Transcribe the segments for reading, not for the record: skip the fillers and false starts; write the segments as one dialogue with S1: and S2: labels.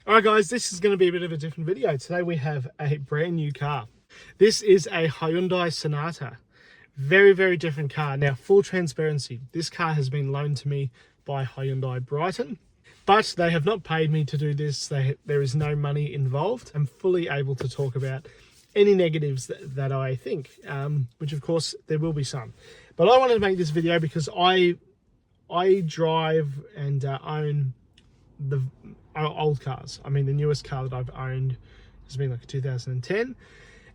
S1: Alright guys, this is going to be a bit of a different video. Today we have a brand new car. This is a Hyundai Sonata. Very, very different car. Now, full transparency, this car has been loaned to me by Hyundai Brighton, but they have not paid me to do this. There is no money involved. I'm fully able to talk about any negatives that I think, which of course there will be some. But I wanted to make this video because I drive and own the old cars. I mean, the newest car that I've owned has been like a 2010,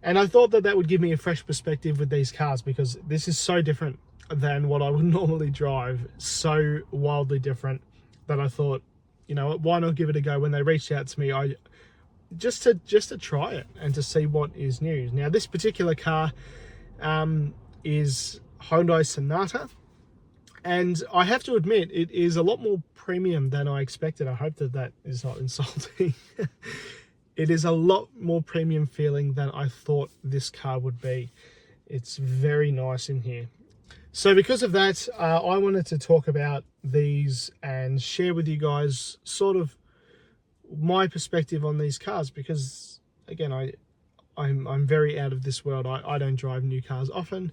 S1: and I thought that would give me a fresh perspective with these cars, because this is so different than what I would normally drive, so wildly different, that I thought, you know, why not give it a go. When they reached out to me, I just to try it and to see what is new. Now, this particular car is Hyundai Sonata. And I have to admit, it is a lot more premium than I expected. I hope that is not insulting. It is a lot more premium feeling than I thought this car would be. It's very nice in here. So because of that, I wanted to talk about these and share with you guys sort of my perspective on these cars, because again, I'm very out of this world. I don't drive new cars often,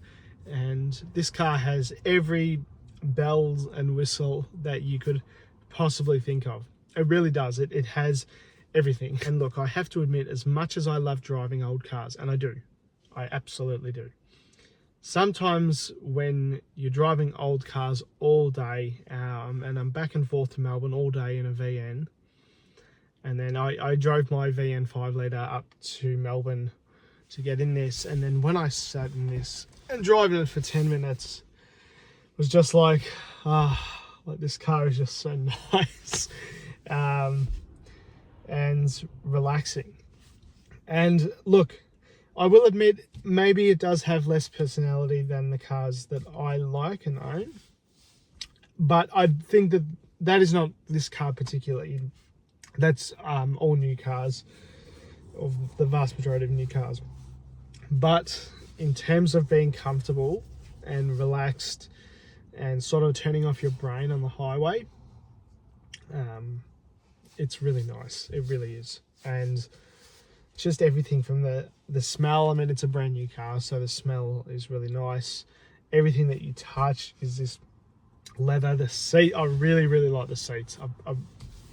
S1: and this car has every bells and whistle that you could possibly think of. It really does. It has everything. And look, I have to admit, as much as I love driving old cars, and I absolutely do, sometimes when you're driving old cars all day, and I'm back and forth to Melbourne all day in a VN, and then I drove my VN 5 litre up to Melbourne to get in this, and then when I sat in this and driving it for 10 minutes, was just like this car is just so nice, and relaxing. And look, I will admit, maybe it does have less personality than the cars that I like and own, but I think that is not this car particularly. That's all new cars, or the vast majority of new cars. But in terms of being comfortable and relaxed and sort of turning off your brain on the highway, it's really nice. It really is. And just everything from the smell. I mean, it's a brand new car, so the smell is really nice. Everything that you touch is this leather. The seat, I really, really like the seats.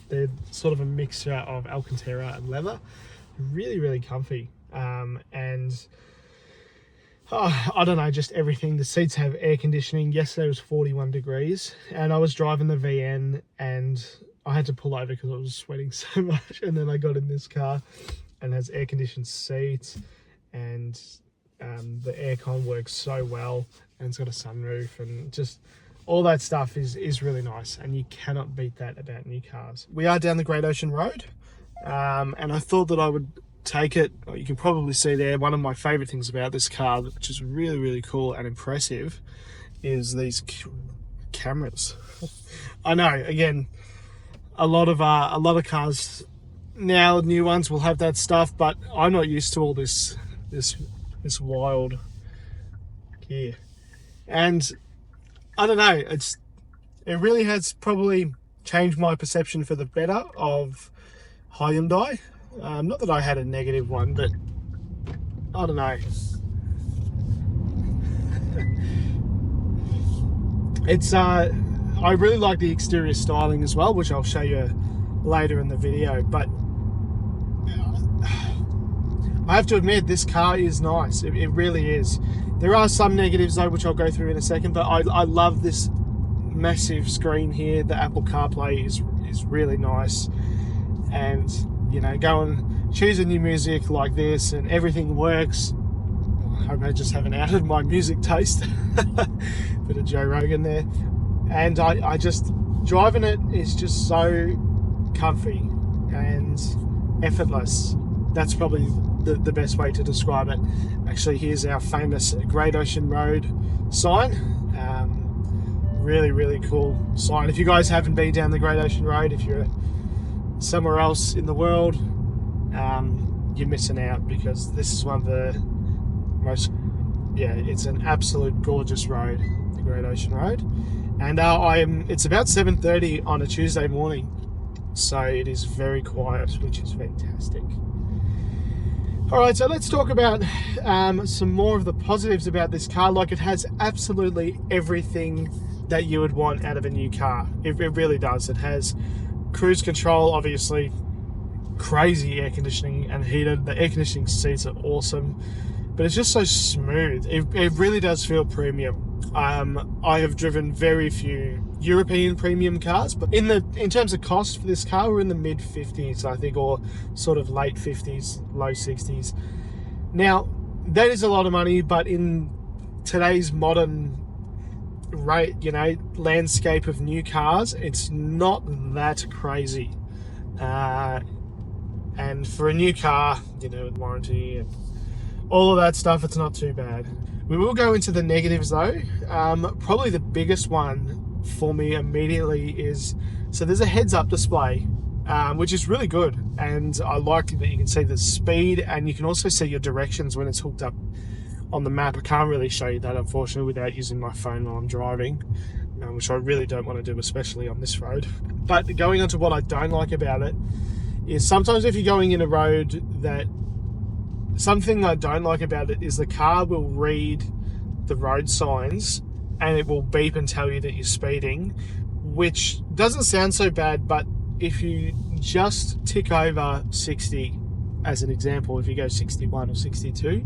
S1: They're sort of a mixture of Alcantara and leather. Really, really comfy. I don't know, just everything. The seats have air conditioning. Yesterday was 41 degrees, and I was driving the VN, and I had to pull over because I was sweating so much. And then I got in this car, and it has air conditioned seats, and the aircon works so well, and it's got a sunroof, and just all that stuff is really nice, and you cannot beat that about new cars. We are down the Great Ocean Road, and I thought that I would take it. You can probably see there, one of my favorite things about this car, which is really, really cool and impressive, is these cameras. I know, again, a lot of cars now, new ones, will have that stuff, but I'm not used to all this wild gear. And I don't know, it really has probably changed my perception for the better of Hyundai. Not that I had a negative one, but I don't know. It's I really like the exterior styling as well, which I'll show you later in the video. But I have to admit, this car is nice. It really is. There are some negatives though, which I'll go through in a second, but I love this massive screen here. The Apple CarPlay is really nice, and you know, go and choose a new music like this and everything works. I hope I just haven't outed my music taste. Bit of Joe Rogan there. And I just, driving it is just so comfy and effortless. That's probably the best way to describe it. Actually, here's our famous Great Ocean Road sign. Really, really cool sign. If you guys haven't been down the Great Ocean Road, if you're somewhere else in the world, you're missing out, because this is one of the most, it's an absolute gorgeous road, the Great Ocean Road. And it's about 7:30 on a Tuesday morning, So it is very quiet, which is fantastic. All right, so let's talk about some more of the positives about this car. Like, it has absolutely everything that you would want out of a new car. It really does. It has cruise control, obviously, crazy air conditioning and heated. The air conditioning seats are awesome, but it's just so smooth. It really does feel premium. I have driven very few European premium cars, but in terms of cost for this car, we're in the mid 50s, I think, or sort of late 50s, low 60s. Now, that is a lot of money, but in today's modern rate, landscape of new cars, it's not that crazy. And for a new car, with warranty and all of that stuff, it's not too bad. We will go into the negatives though. Probably the biggest one for me immediately is, so there's a heads-up display, which is really good, and I like that you can see the speed, and you can also see your directions when it's hooked up on the map. I can't really show you that, unfortunately, without using my phone while I'm driving, which I really don't want to do, especially on this road. But going on to what I don't like about it is sometimes if you're going in a road something I don't like about it is the car will read the road signs and it will beep and tell you that you're speeding, which doesn't sound so bad, but if you just tick over 60, as an example, if you go 61 or 62,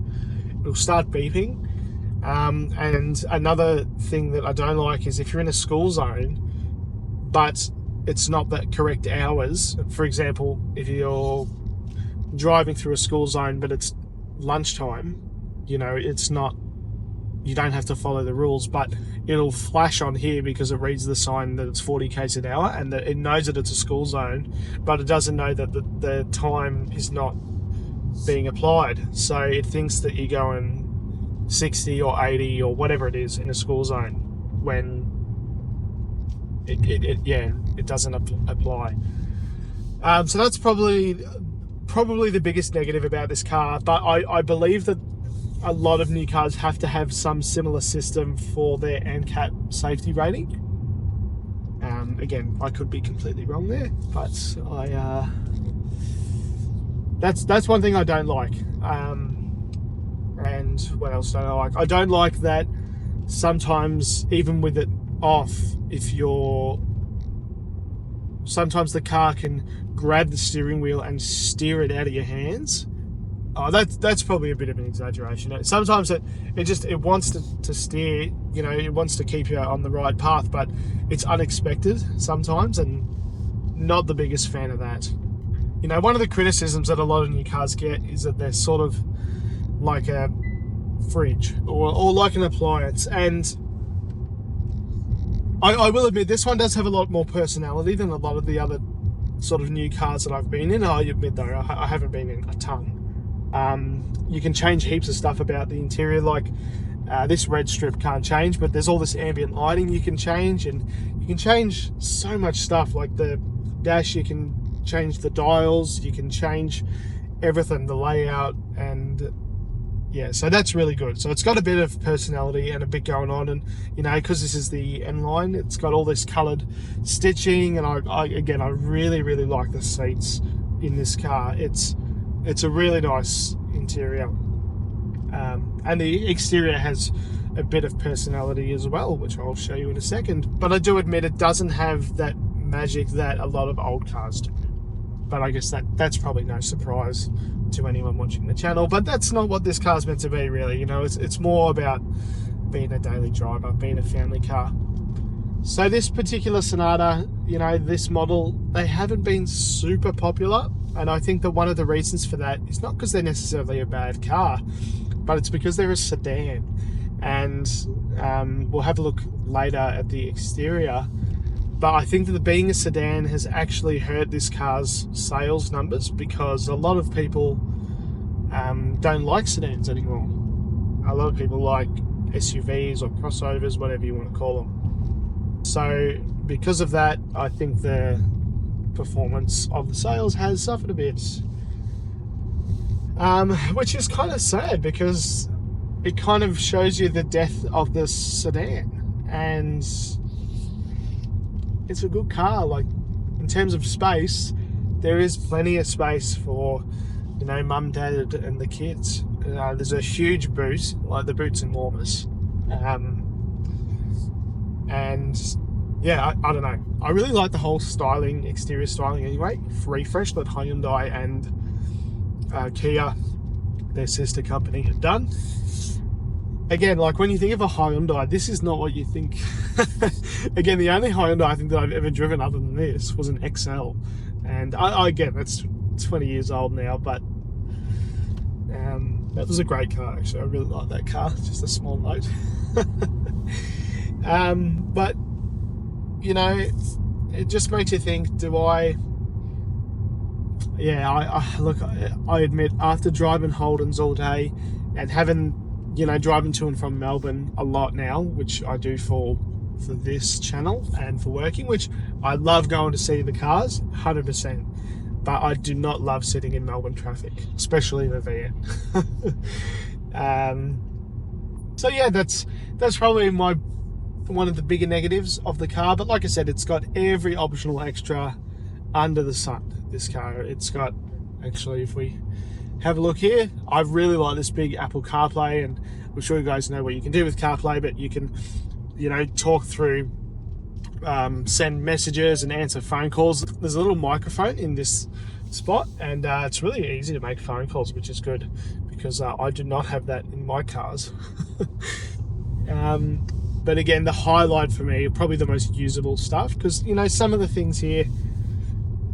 S1: it'll start beeping. And another thing that I don't like is if you're in a school zone, but it's not the correct hours. For example, if you're driving through a school zone, but it's lunchtime, it's not, you don't have to follow the rules, but it'll flash on here because it reads the sign that it's 40 k's an hour and that it knows that it's a school zone, but it doesn't know that the time is not being applied. So it thinks that you're going 60 or 80 or whatever it is in a school zone when it doesn't apply. So that's probably the biggest negative about this car, but I believe that a lot of new cars have to have some similar system for their ANCAP safety rating. Again, I could be completely wrong there, but that's one thing I don't like. And what else don't I like? I don't like that sometimes, even with it off, sometimes the car can grab the steering wheel and steer it out of your hands. Oh, that's probably a bit of an exaggeration. Sometimes it wants to steer, it wants to keep you on the right path, but it's unexpected sometimes, and not the biggest fan of that. One of the criticisms that a lot of new cars get is that they're sort of like a fridge or like an appliance, and I will admit this one does have a lot more personality than a lot of the other sort of new cars that I've been in. I admit though, I haven't been in a ton. You can change heaps of stuff about the interior, like this red strip can't change, but there's all this ambient lighting you can change, and you can change so much stuff. Like the dash, you can change the dials, you can change everything, the layout, and yeah, so that's really good. So it's got a bit of personality and a bit going on, and because this is the N line, it's got all this coloured stitching, and I really like the seats in this car. It's a really nice interior, and the exterior has a bit of personality as well, which I'll show you in a second. But I do admit it doesn't have that magic that a lot of old cars do. But I guess that's probably no surprise to anyone watching the channel. But that's not what this car's meant to be, really. It's more about being a daily driver, being a family car. So this particular Sonata, this model, they haven't been super popular. And I think that one of the reasons for that is not because they're necessarily a bad car, but it's because they're a sedan. And we'll have a look later at the exterior. But I think that being a sedan has actually hurt this car's sales numbers, because a lot of people don't like sedans anymore. A lot of people like SUVs or crossovers, whatever you want to call them. So because of that, I think the performance of the sales has suffered a bit, which is kind of sad, because it kind of shows you the death of the sedan. And it's a good car, like in terms of space, there is plenty of space for, you know, mum, dad, and the kids. There's a huge boot, like the boot's enormous. And yeah, I don't know. I really like the whole styling, exterior styling anyway. Refresh that Hyundai and Kia, their sister company, have done. Again, like when you think of a Hyundai, this is not what you think. Again, the only Hyundai I think that I've ever driven other than this was an XL. And again, that's 20 years old now, but that was a great car actually. I really like that car, just a small note. But you know, it just makes you think, I admit, after driving Holdens all day and having, you know, driving to and from Melbourne a lot now, which I do for this channel and for working, which I love going to see the cars, 100%. But I do not love sitting in Melbourne traffic, especially in the VN. So yeah, that's probably one of the bigger negatives of the car. But like I said, it's got every optional extra under the sun, this car. It's got, actually, if we have a look here, I really like this big Apple CarPlay, and I'm sure you guys know what you can do with CarPlay, but you can, you know, talk through, send messages and answer phone calls. There's a little microphone in this spot, and it's really easy to make phone calls, which is good, because I do not have that in my cars. But again, the highlight for me, probably the most usable stuff, because, you know, some of the things here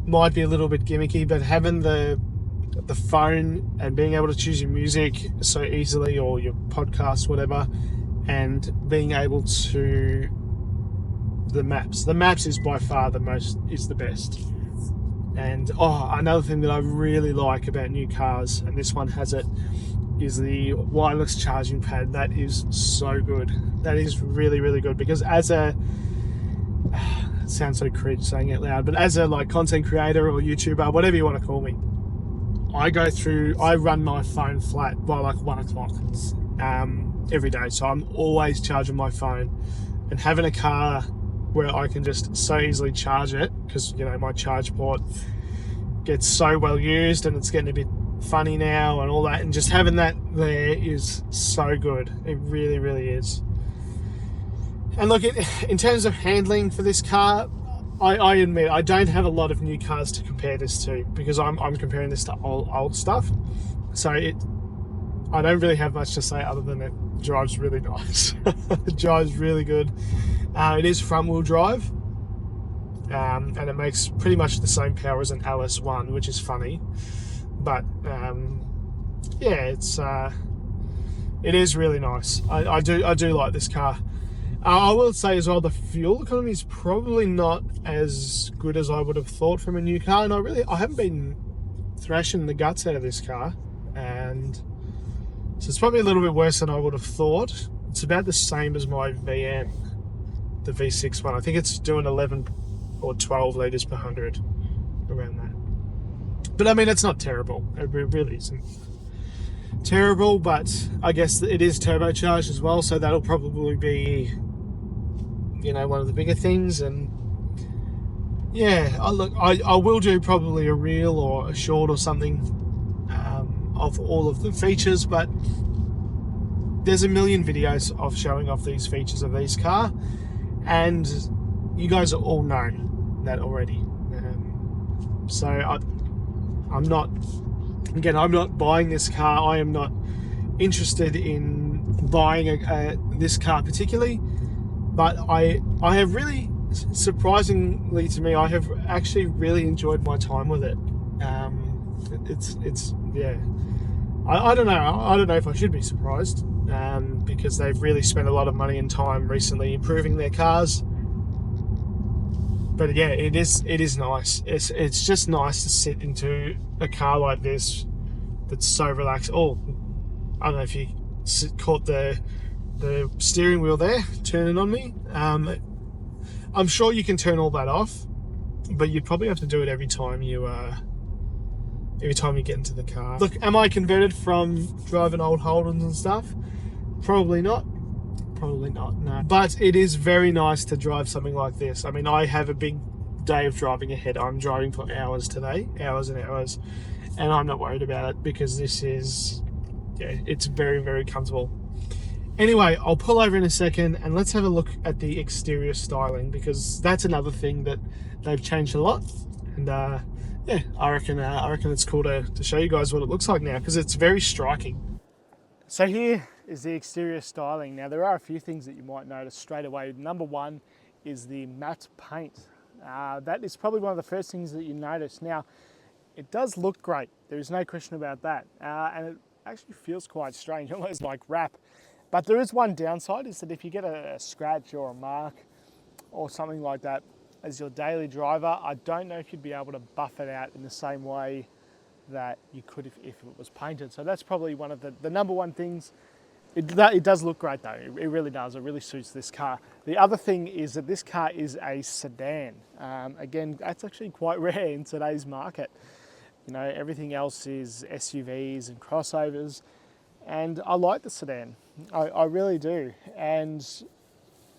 S1: might be a little bit gimmicky, but having the phone and being able to choose your music so easily, or your podcast, whatever, and being able to the maps is by far the best. And another thing that I really like about new cars, and this one has it, is the wireless charging pad. That is so good. That is really, really good, because as a it sounds so cringe saying it loud, but as a like content creator or YouTuber, whatever you want to call me, I run my phone flat by like 1 o'clock every day. So I'm always charging my phone, and having a car where I can just so easily charge it, because, you know, my charge port gets so well used and it's getting a bit funny now and all that, and just having that there is so good. It really, really is. And look, in terms of handling for this car, I admit I don't have a lot of new cars to compare this to, because I'm comparing this to old stuff. So I don't really have much to say other than it drives really nice. It drives really good. It is front wheel drive, and it makes pretty much the same power as an LS1, which is funny. But yeah, it is really nice. I do like this car. I will say as well, the fuel economy is probably not as good as I would have thought from a new car, and I haven't been thrashing the guts out of this car, and so it's probably a little bit worse than I would have thought. It's about the same as my VN, the V6 one. I think it's doing 11 or 12 litres per 100, around that. But I mean, it's not terrible. It really isn't terrible, but I guess it is turbocharged as well, so that'll probably be, you know, one of the bigger things. And yeah, I will do probably a reel or a short or something of all of the features, but there's a million videos of showing off these features of this car, and you guys all know that already. So I'm not buying this car. I am not interested in buying this car particularly, but I have really, surprisingly to me, I have actually really enjoyed my time with it. It's yeah, I don't know. I don't know if I should be surprised, because they've really spent a lot of money and time recently improving their cars. But yeah, it is nice. It's just nice to sit into a car like this that's so relaxed. Oh, I don't know if you caught the steering wheel there turning on me. I'm sure you can turn all that off, but you'd probably have to do it every time you get into the car. Look, am I converted from driving old Holdens and stuff? Probably not. Probably not, no. But it is very nice to drive something like this. I mean, I have a big day of driving ahead. I'm driving for hours today, hours and hours, and I'm not worried about it because this is, yeah, it's very, very comfortable. Anyway, I'll pull over in a second and let's have a look at the exterior styling, because that's another thing that they've changed a lot. And yeah, I reckon it's cool to show you guys what it looks like now, because it's very striking. So here is the exterior styling. Now there are a few things that you might notice straight away. Number one is the matte paint. That is probably one of the first things that you notice. Now, it does look great. There is no question about that. And it actually feels quite strange, almost like wrap. But there is one downside, is that if you get a scratch or a mark or something like that as your daily driver, I don't know if you'd be able to buff it out in the same way that you could if it was painted. So that's probably one of the number one things. It does look great though, it really does, it really suits this car. The other thing is that this car is a sedan. Again, that's actually quite rare in today's market. You know, everything else is SUVs and crossovers, and I like the sedan, I really do. And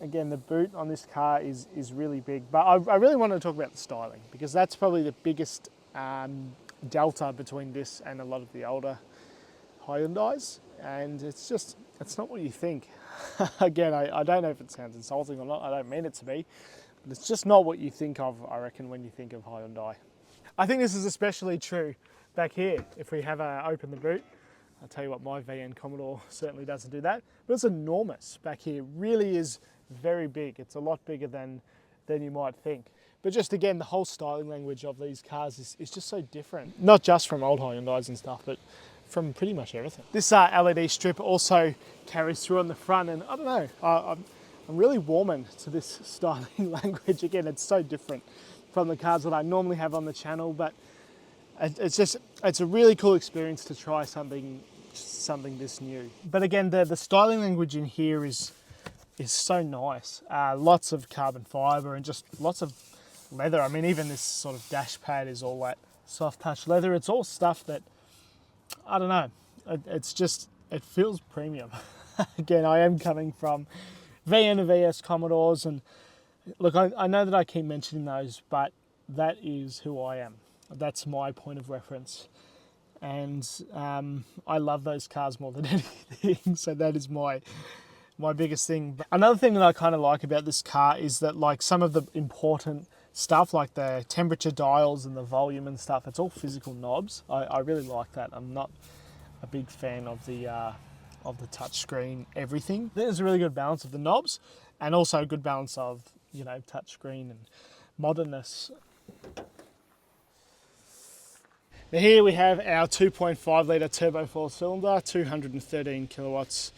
S1: again, the boot on this car is really big, but I really want to talk about the styling, because that's probably the biggest delta between this and a lot of the older Hyundais, and it's not what you think. Again, I don't know if it sounds insulting or not, I don't mean it to be, but it's just not what you think of, I reckon, when you think of Hyundai. I think this is especially true back here. If we have open the boot, I'll tell you what, my VN Commodore certainly doesn't do that, but it's enormous back here. It really is very big. It's a lot bigger than you might think. But just again, the whole styling language of these cars is just so different. Not just from old Hyundais and stuff, but from pretty much everything. This LED strip also carries through on the front, and I don't know, I'm really warming to this styling language. Again, it's so different from the cars that I normally have on the channel, but it's a really cool experience to try something this new. But again, the styling language in here is so nice. Lots of carbon fiber and just lots of leather. I mean, even this sort of dash pad is all that soft touch leather. It's all stuff that, I don't know, it feels premium. Again, I am coming from VN and VS Commodores, and look, I know that I keep mentioning those, but that is who I am. That's my point of reference. And I love those cars more than anything, so that is my biggest thing. But another thing that I kind of like about this car is that, like, some of the important stuff, like the temperature dials and the volume and stuff, it's all physical knobs. I really like that. I'm not a big fan of the touchscreen everything. There's a really good balance of the knobs, and also a good balance of, you know, touchscreen and modernness. Now here we have our 2.5 litre turbo 4-cylinder, 213 kilowatts,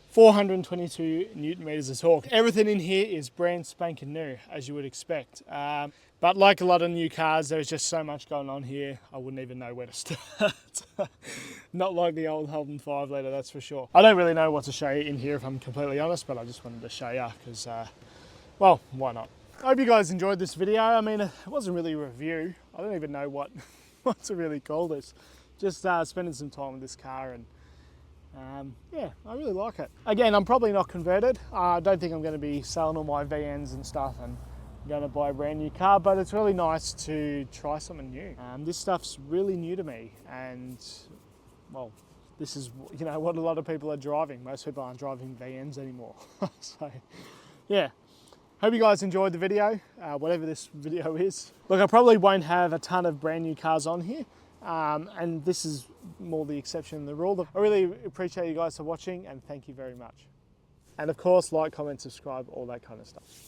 S1: 422 newton meters of torque. Everything in here is brand spanking new, as you would expect. But like a lot of new cars, there's just so much going on here, I wouldn't even know where to start. Not like the old Holden 5 litre, that's for sure. I don't really know what to show you in here, if I'm completely honest, but I just wanted to show you because, well, why not? I hope you guys enjoyed this video. I mean, it wasn't really a review. I don't even know what to really call this. Just spending some time with this car, and yeah, I really like it. Again, I'm probably not converted. I don't think I'm going to be selling all my VNs and stuff and going to buy a brand new car, but it's really nice to try something new. This stuff's really new to me, and well, this is, you know, what a lot of people are driving. Most people aren't driving VNs anymore. So yeah, hope you guys enjoyed the video, whatever this video is. Look, I probably won't have a ton of brand new cars on here, and this is more the exception than the rule. I really appreciate you guys for watching, and thank you very much. And of course, like, comment, subscribe, all that kind of stuff.